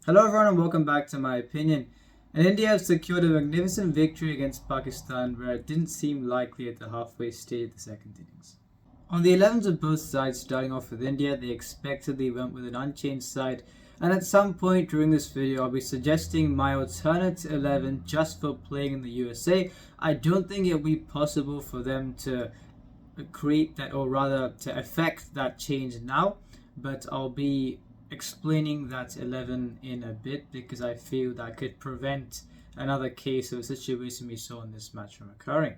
Hello everyone and welcome back to my opinion. And India have secured a magnificent victory against Pakistan where it didn't seem likely at the halfway stage of the second innings. On the 11s of both sides, starting off with India, they expectedly went with an unchanged side, and at some point during this video I'll be suggesting my alternate 11 just for playing in the USA. I don't think it'll be possible for them to create that, or rather to affect that change now, but I'll be explaining that 11 in a bit because I feel that could prevent another case of a situation we saw in this match from occurring.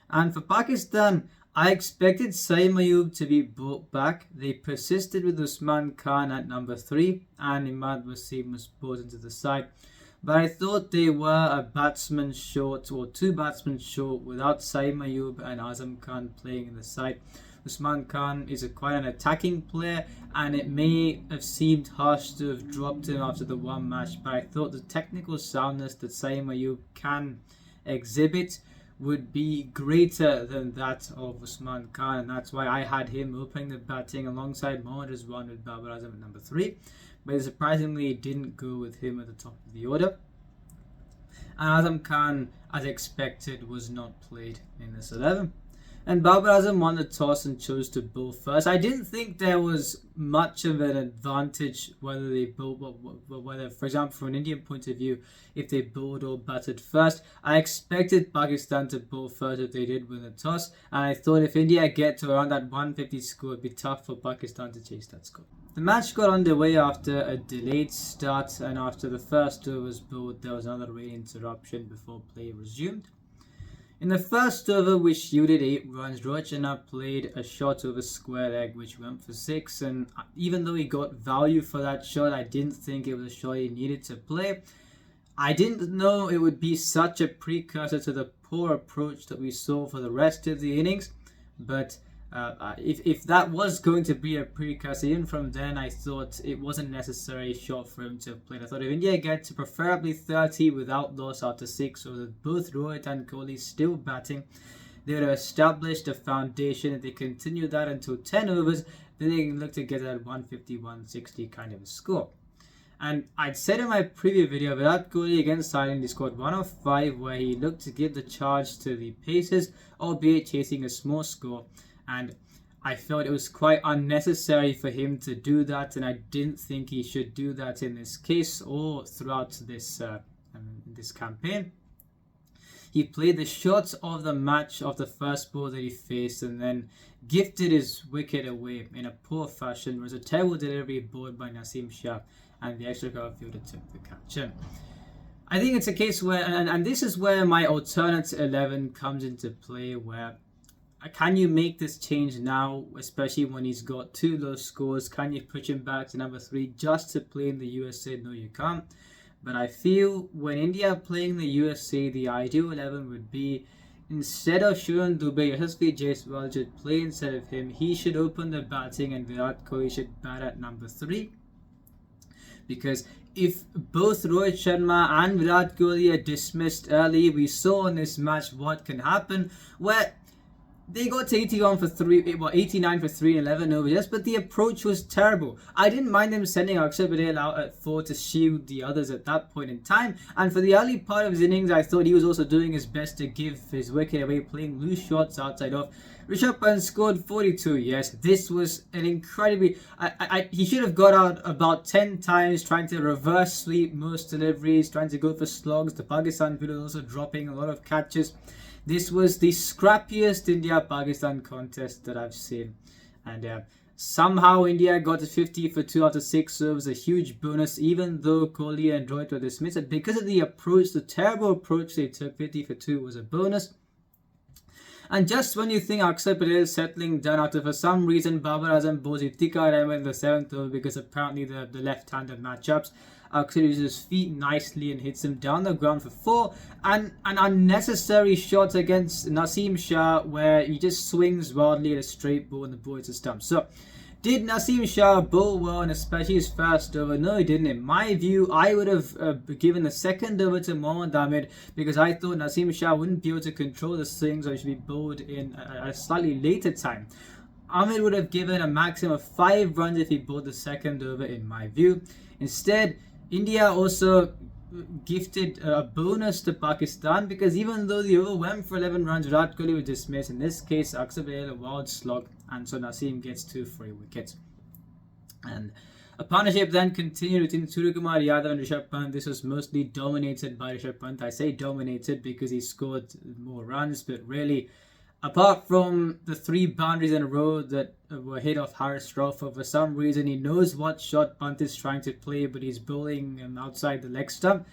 And for Pakistan, I expected Saeed Mayoub to be brought back. They persisted with Usman Khan at number 3 and Imad Wasim was brought into the side. But I thought they were a batsman short, or two batsmen short, without Saeed Mayoub and Azam Khan playing in the side. Usman Khan is quite an attacking player, and it may have seemed harsh to have dropped him after the one match, but I thought the technical soundness that Saeed Mayoub can exhibit would be greater than that of Usman Khan, and that's why I had him opening the batting alongside Mohammad Rizwan with Babar Azam at number 3. But surprisingly, it didn't go with him at the top of the order. And Azam Khan, as expected, was not played in this 11. And Babar Azam won the toss and chose to bowl first. I didn't think there was much of an advantage whether they bowled, whether, for example, from an Indian point of view, if they bowled or batted first. I expected Pakistan to bowl first if they did win the toss, and I thought if India get to around that 150 score, it'd be tough for Pakistan to chase that score. The match got underway after a delayed start, and after the first over was bowled, there was another rain interruption before play resumed. In the first over, which yielded 8 runs, Rohit Sharma played a shot over square leg which went for 6, and even though he got value for that shot, I didn't think it was a shot he needed to play. I didn't know it would be such a precursor to the poor approach that we saw for the rest of the innings, but if that was going to be a precursor, even from then I thought it wasn't a necessary shot for him to have played. I thought if India get to preferably 30 without loss after 6, or with both Rohit and Kohli still batting, they would have established a foundation. If they continue that until 10 overs, then they can look to get that 150, 160 kind of a score. And I'd said in my previous video, Virat Kohli against Ireland, he scored 1 of 5 where he looked to give the charge to the Pacers, albeit chasing a small score. And I felt it was quite unnecessary for him to do that, and I didn't think he should do that in this case or throughout this campaign. He played the shots of the match of the first ball that he faced and then gifted his wicket away in a poor fashion. It was a terrible delivery bowled by Naseem Shah, and the extra cover fielder took the catch in. I think it's a case where, and this is where my alternate 11 comes into play, where can you make this change now, especially when he's got 2 low scores? Can you push him back to number 3 just to play in the USA? No, you can't. But I feel when India are playing the USA, the ideal 11 would be, instead of Shivan Dube, Yashasvi Jaiswal should play instead of him. He should open the batting and Virat Kohli should bat at number 3. Because if both Rohit Sharma and Virat Kohli are dismissed early, we saw in this match what can happen, where they got to 89 for 3 and 11 overs, but the approach was terrible. I didn't mind them sending Akshar Patel out at 4 to shield the others at that point in time. And for the early part of his innings, I thought he was also doing his best to give his wicket away, playing loose shots outside off. Rishabh Pant scored 42. Yes, this was an incredibly... he should have got out about 10 times, trying to reverse sweep most deliveries, trying to go for slogs. The Pakistan field was also dropping a lot of catches. This was the scrappiest India-Pakistan contest that I've seen. And somehow India got to 50 for 2 after 6 overs, a huge bonus, even though Kohli and Rohit were dismissed. Because of the approach, the terrible approach they took, 50 for 2 was a bonus. And just when you think Akshar Patel is settling down after, for some reason, Babar Azam bowls Iftikhar Ahmed in the 7th over, because apparently the left-handed matchups, Akshar uses his feet nicely and hits him down the ground for 4. And an unnecessary shot against Naseem Shah where he just swings wildly at a straight ball and the ball hits a stump. So, did Naseem Shah bowl well, and especially his first over? No, he didn't. In my view, I would have given the second over to Mohammad Ahmed, because I thought Naseem Shah wouldn't be able to control the swings, or he should be bowled in a slightly later time. Ahmed would have given a maximum of 5 runs if he bowled the second over, in my view. Instead, India also gifted a bonus to Pakistan because even though the over went for 11 runs, Virat Kohli was dismissed. In this case, Akshar Patel a wild slog, and so Naseem gets 2 free wickets. And a partnership then continued between Suryakumar Yadav and Rishabh Pant. This was mostly dominated by Rishabh Pant. I say dominated because he scored more runs, but really, apart from the 3 boundaries in a row that were hit off Haris Rauf, for some reason he knows what shot Pant is trying to play, but he's bowling outside the leg stump.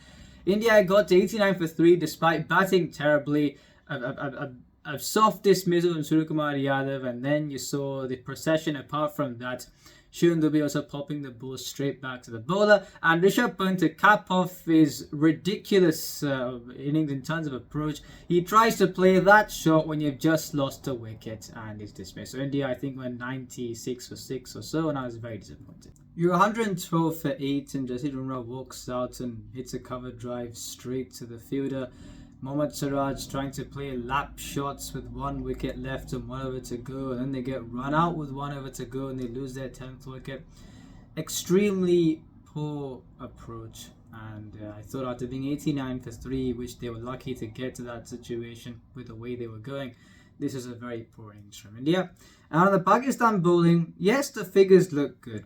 India got to 89 for 3 despite batting terribly. A soft dismissal from Suryakumar Yadav, and then you saw the procession. Apart from that, Shivan Dube also popping the ball straight back to the bowler, and Rishabh Pant to cap off his ridiculous innings in terms of approach. He tries to play that shot when you've just lost a wicket and is dismissed. So India, I think, went 96 for 6 or so, and I was very disappointed. You're 112 for 8, and Jasid Bumrah walks out and hits a cover drive straight to the fielder. Mohammad Siraj trying to play lap shots with 1 wicket left and 1 over to go, and then they get run out with 1 over to go and they lose their 10th wicket. Extremely poor approach, and I thought after being 89 for 3, which they were lucky to get to that situation with the way they were going, this is a very poor innings from India. And on the Pakistan bowling, yes, the figures look good,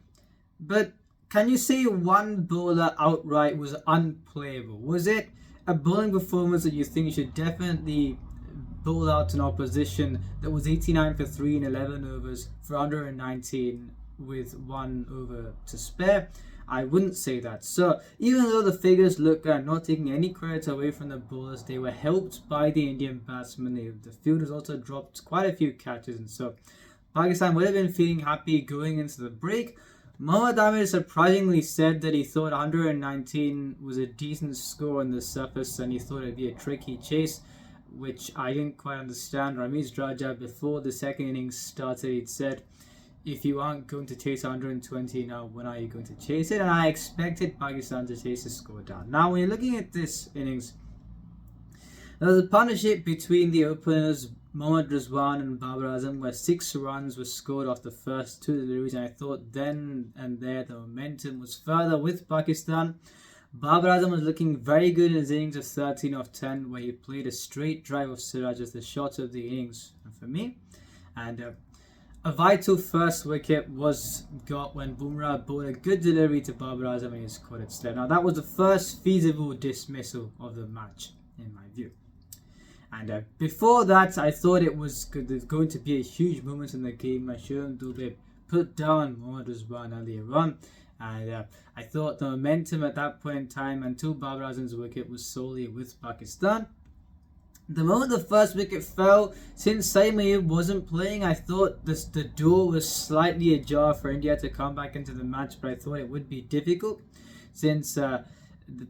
but can you say one bowler outright was unplayable? Was it a bowling performance that you think should definitely bowl out an opposition that was 89 for 3 in 11 overs for 119 with 1 over to spare? I wouldn't say that. So even though the figures look good, not taking any credit away from the bowlers, they were helped by the Indian batsmen. The fielders also dropped quite a few catches, and so Pakistan would have been feeling happy going into the break. Mohammad Amir surprisingly said that he thought 119 was a decent score on the surface and he thought it'd be a tricky chase, which I didn't quite understand. Ramiz Raja, before the second innings started, he'd said, if you aren't going to chase 120 now, when are you going to chase it? And I expected Pakistan to chase the score down. Now, when you're looking at this innings, there was a partnership between the openers Mohammad Rizwan and Babar Azam, where 6 runs were scored off the first 2 deliveries, and I thought then and there the momentum was further with Pakistan. Babar Azam was looking very good in his innings of 13 off 10, where he played a straight drive of Siraj as the shot of the innings for me. And a vital first wicket was got when Bumrah bowled a good delivery to Babar Azam and he scored it straight. Now that was the first feasible dismissal of the match, in my view. And before that, I thought it was going to be a huge moment in the game. Shivan Dube put down Mohammad Rizwan earlier on. And I thought the momentum at that point in time until Babar Azam's wicket was solely with Pakistan. The moment the first wicket fell, since Saeed Mayub wasn't playing, I thought the door was slightly ajar for India to come back into the match, but I thought it would be difficult since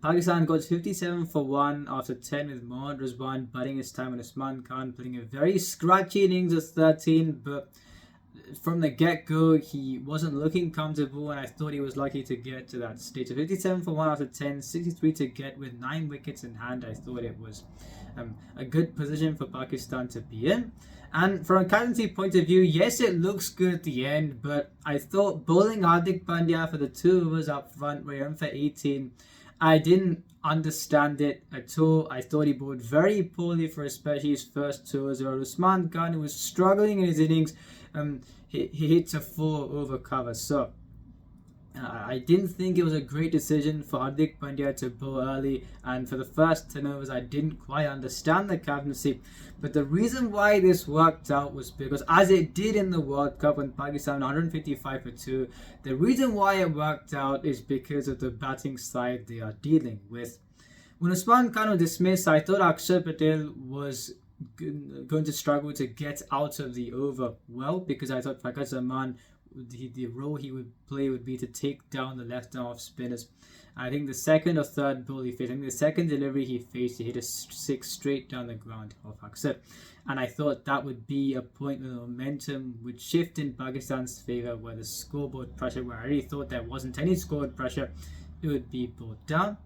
Pakistan got 57 for 1 after 10 with Mohammad Rizwan butting his time and Usman Khan putting a very scratchy innings of 13, but from the get-go he wasn't looking comfortable and I thought he was lucky to get to that stage. So 57 for 1 after 10, 63 to get with 9 wickets in hand. I thought it was a good position for Pakistan to be in. And from a captaincy point of view, yes, it looks good at the end, but I thought bowling Hardik Pandya for the 2 overs up front where he went for 18, I didn't understand it at all. I thought he bowled very poorly for especially his first 2 overs. Where Usman Khan, who was struggling in his innings, he hits a 4 over cover. So I didn't think it was a great decision for Hardik Pandya to bowl early, and for the first 10 overs I didn't quite understand the captaincy. But the reason why this worked out was because, as it did in the World Cup when Pakistan 155 for 2, the reason why it worked out is because of the batting side they are dealing with. When Usman Khan was dismissed, I thought Akshar Patel was going to struggle to get out of the over well, because I thought Fakhar Zaman, the role he would play would be to take down the left arm off spinners. I think the second or third ball he faced, I think the second delivery he faced, he hit a 6 straight down the ground of Akshar. And I thought that would be a point where the momentum would shift in Pakistan's favour, where the scoreboard pressure, where I really thought there wasn't any scoreboard pressure, it would be brought down.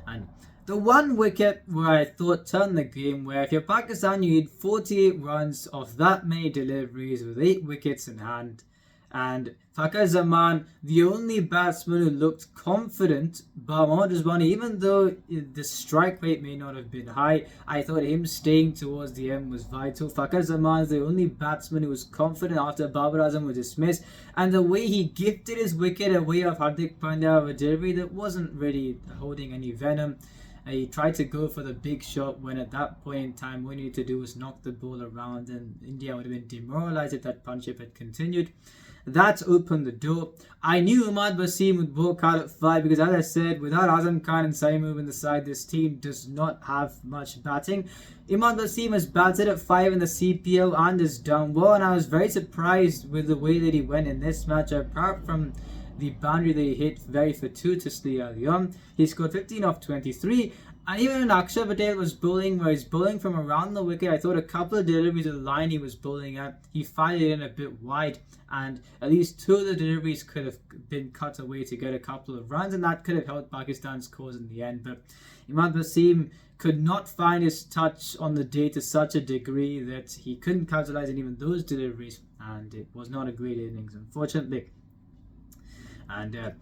And the one wicket where I thought turned the game, where if you're Pakistan, you need 48 runs off that many deliveries with 8 wickets in hand. And Fakhar Zaman, the only batsman who looked confident, bar Mohammad Rizwan, even though the strike rate may not have been high, I thought him staying towards the end was vital. Fakhar Zaman is the only batsman who was confident after Babar Azam was dismissed, and the way he gifted his wicket away of Hardik Pandya of a delivery that wasn't really holding any venom. He tried to go for the big shot when at that point in time what he needed to do was knock the ball around, and India would have been demoralised if that partnership had continued. That's opened the door. I knew Imad Wasim would walk out at 5 because, as I said, without Azam Khan and Saimov in the side, this team does not have much batting. Imad Wasim has batted at 5 in the CPL and has done well, and I was very surprised with the way that he went in this match. Apart from the boundary that he hit very fortuitously early on, he scored 15 off 23. And even when Akshar Patel was bowling, where he's bowling from around the wicket, I thought a couple of deliveries of the line he was bowling at, he fired it in a bit wide, and at least 2 of the deliveries could have been cut away to get a couple of runs, and that could have helped Pakistan's cause in the end. But Imad Wasim could not find his touch on the day to such a degree that he couldn't capitalize on even those deliveries, and it was not a great innings, unfortunately. And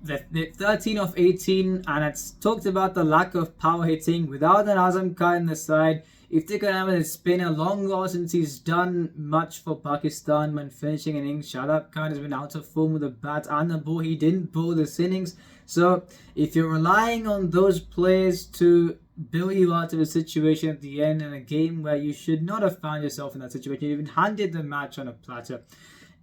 the 13 of 18, and it's talked about the lack of power hitting without an Azam Khan in the side. Iftikhar Ahmed, it's been a long while since he's done much for Pakistan when finishing an innings. Shadab Khan has been out of form with the bat and the ball. He didn't bowl this innings. So if you're relying on those players to bail you out of a situation at the end in a game where you should not have found yourself in that situation, you've been handed the match on a platter.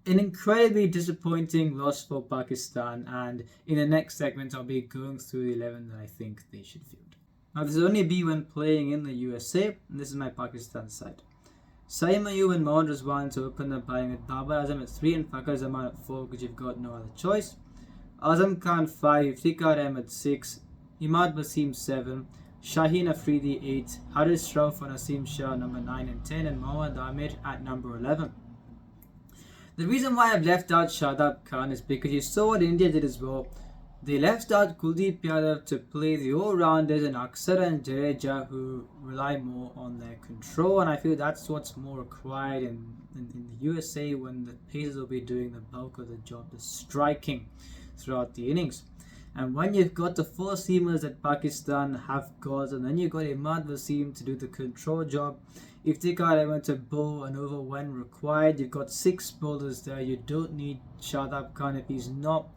An incredibly disappointing loss for Pakistan, and in the next segment I'll be going through the 11 that I think they should field. Now this will only be when playing in the USA, and this is my Pakistan side. Saim Ayub and Mohammad Rizwan to open the batting with Babar Azam at 3 and Fakhar Zaman at 4 because you've got no other choice. Azam Khan 5, Iftikhar Ahmed 6, Imad Wasim 7, Shaheen Afridi 8, Haris Shroff and Asim Shah number 9 and 10, and Mohammad Amir at number 11. The reason why I've left out Shadab Khan is because you saw what India did as well. They left out Kuldeep Yadav to play the all-rounders and Akshar and Jadeja, who rely more on their control, and I feel that's what's more required in the USA when the pacers will be doing the bulk of the job, the striking throughout the innings. And when you've got the 4 seamers that Pakistan have got, and then you've got Imad Wasim to do the control job, Iftikhar Ahmed to bowl an over when required. You've got 6 bowlers there. You don't need Shadab Khan if he's not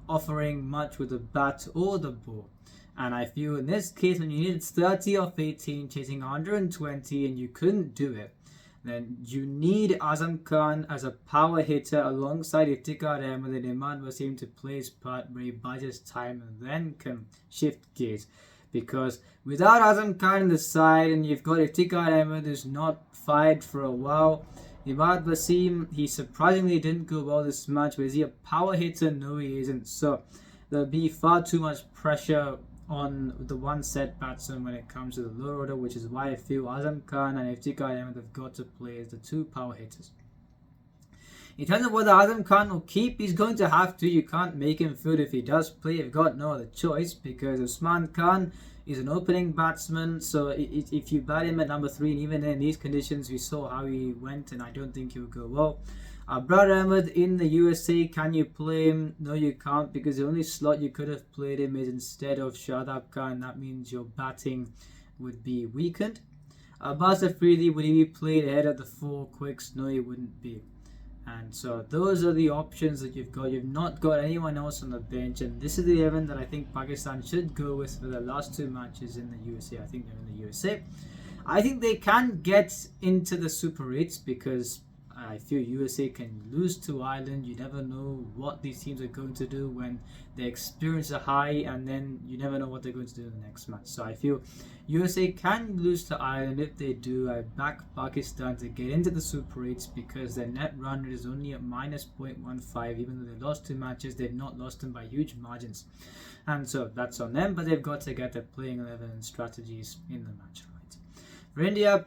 offering much with the bat or the ball. And I feel in this case, when you needed 30 off 18, chasing 120, and you couldn't do it, then you need Azam Khan as a power hitter alongside Iftikhar Ahmed and Imad Wasim to play his part where he buys his time and then can shift gears. Because without Azam Khan in the side, and you've got Iftikhar Ahmed who's not fired for a while, Imad Wasim, he surprisingly didn't go well this match. But is he a power hitter? No, he isn't. So there'll be far too much pressure on the one set batsman when it comes to the lower order, which is why I feel Azam Khan and Iftikhar Ahmed have got to play as the 2 power hitters. In terms of whether Azam Khan will keep, he's going to have to. You can't make him field if he does play. You've got no other choice because Usman Khan is an opening batsman. So if you bat him at number 3, and even in these conditions, we saw how he went, and I don't think he'll go well. Abrar Ahmed in the USA, can you play him? No, you can't, because the only slot you could have played him is instead of Shadab Khan. That means your batting would be weakened. Abbas Afridi, would he be played ahead of the 4 quicks? No, he wouldn't be. And so those are the options that you've got. You've not got anyone else on the bench, and this is the 11 that I think Pakistan should go with for the last 2 matches in the USA. I think they're in the USA. I think they can get into the Super 8s because I feel USA can lose to Ireland. You never know what these teams are going to do when they experience a high, and then you never know what they're going to do in the next match. So I feel USA can lose to Ireland. If they do, I back Pakistan to get into the Super 8s because their net run rate is only at minus 0.15. Even though they lost 2 matches, they've not lost them by huge margins. And so that's on them, but they've got to get their playing 11 and strategies in the match right. For India,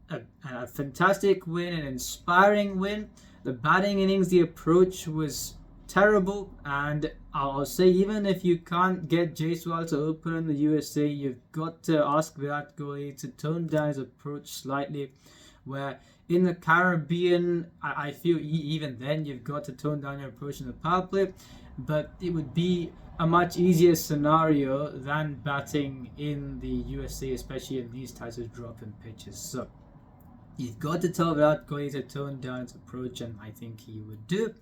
a fantastic win, an inspiring win. The batting innings, the approach was terrible, and I'll say even if you can't get Jaiswal to open in the USA, you've got to ask Virat Kohli to tone down his approach slightly, where In the Caribbean, I feel even then you've got to tone down your approach in the power play, but it would be a much easier scenario than batting in the USA, especially in these types of drop-in pitches. So you've got to tell Virat Kohli to tone down his approach, and I think he would do.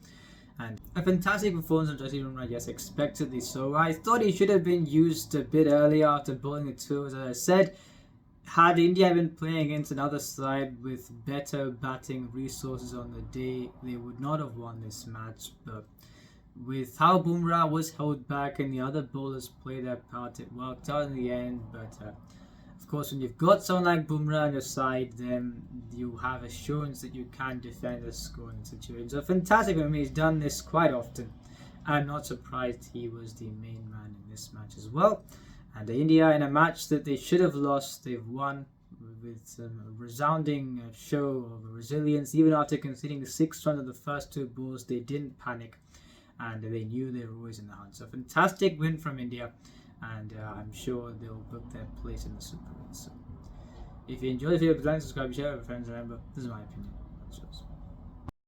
And a fantastic performance from Jasprit Bumrah, yes, expectedly so. I thought he should have been used a bit earlier after bowling the two, as I said. Had India been playing against another side with better batting resources on the day, they would not have won this match. But with how Bumrah was held back and the other bowlers played their part, it worked out in the end. But of course, when you've got someone like Bumrah on your side, then you have assurance that you can defend a scoring situation. So fantastic for me. He's done this quite often. I'm not surprised he was the main man in this match as well. And India, in a match that they should have lost, they've won with a resounding show of resilience. Even after conceding 6 runs of the first 2 balls, they didn't panic and they knew they were always in the hunt. So fantastic win from India, and I'm sure they'll book their place in the Super League. So if you enjoyed the video, please like, subscribe, share with your friends. Remember, this is my opinion. That's yours.